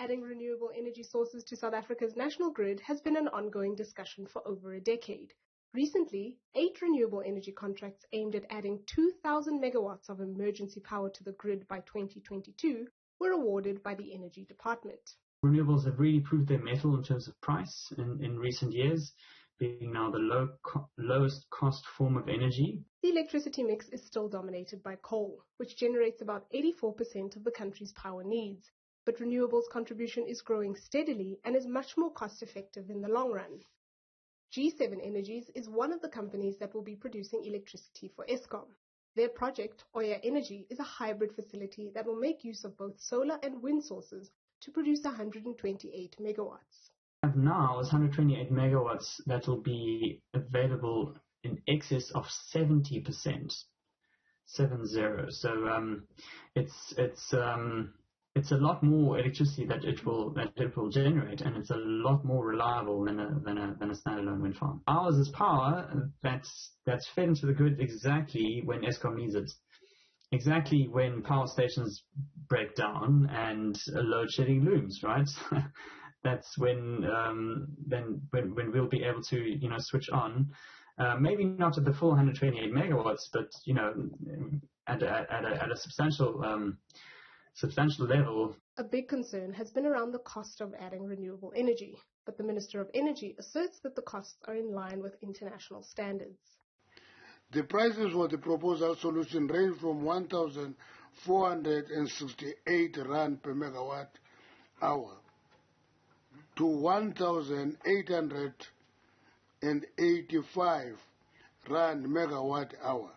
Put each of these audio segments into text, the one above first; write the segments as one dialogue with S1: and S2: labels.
S1: Adding renewable energy sources to South Africa's national grid has been an ongoing discussion for over a decade. Recently, 8 renewable energy contracts aimed at adding 2,000 megawatts of emergency power to the grid by 2022 were awarded by the Energy Department.
S2: Renewables have really proved their mettle in terms of price in recent years, being now the lowest cost form of energy.
S1: The electricity mix is still dominated by coal, which generates about 84% of the country's power needs, but renewables' contribution is growing steadily and is much more cost-effective in the long run. G7 Energies is one of the companies that will be producing electricity for Eskom. Their project, Oya Energy, is a hybrid facility that will make use of both solar and wind sources to produce 128 megawatts.
S2: Now is 128 megawatts that will be available in excess of 70%, 70. So it's a lot more electricity that it will generate, and it's a lot more reliable than a standalone wind farm. Ours is power that's fed into the grid exactly when Eskom needs it, exactly when power stations break down and load shedding looms, right? That's when we'll be able to switch on. Maybe not at the full 128 megawatts, but at a substantial level.
S1: A big concern has been around the cost of adding renewable energy, but the Minister of Energy asserts that the costs are in line with international standards.
S3: The prices for the proposal solution range from 1,468 rand per megawatt hour to 1,885 rand megawatt hour.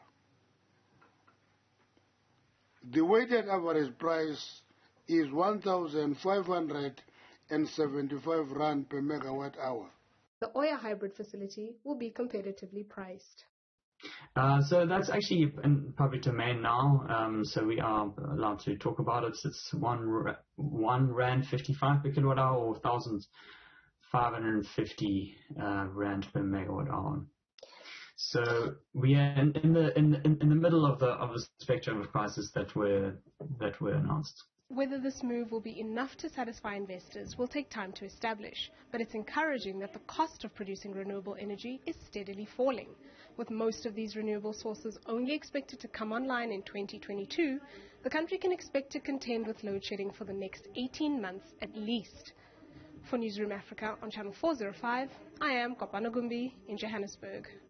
S3: The weighted average price is 1,575 rand per megawatt hour.
S1: The Oya hybrid facility will be competitively priced.
S2: So that's actually in public domain now, so we are allowed to talk about it. It's 1 rand 55 per kilowatt hour, or 1,550 rand per megawatt hour. So we are in the middle of the spectrum of prices that were announced.
S1: Whether this move will be enough to satisfy investors will take time to establish, but it's encouraging that the cost of producing renewable energy is steadily falling. With most of these renewable sources only expected to come online in 2022, the country can expect to contend with load shedding for the next 18 months at least. For Newzroom Afrika on Channel 405, I am Kopano Gumbi in Johannesburg.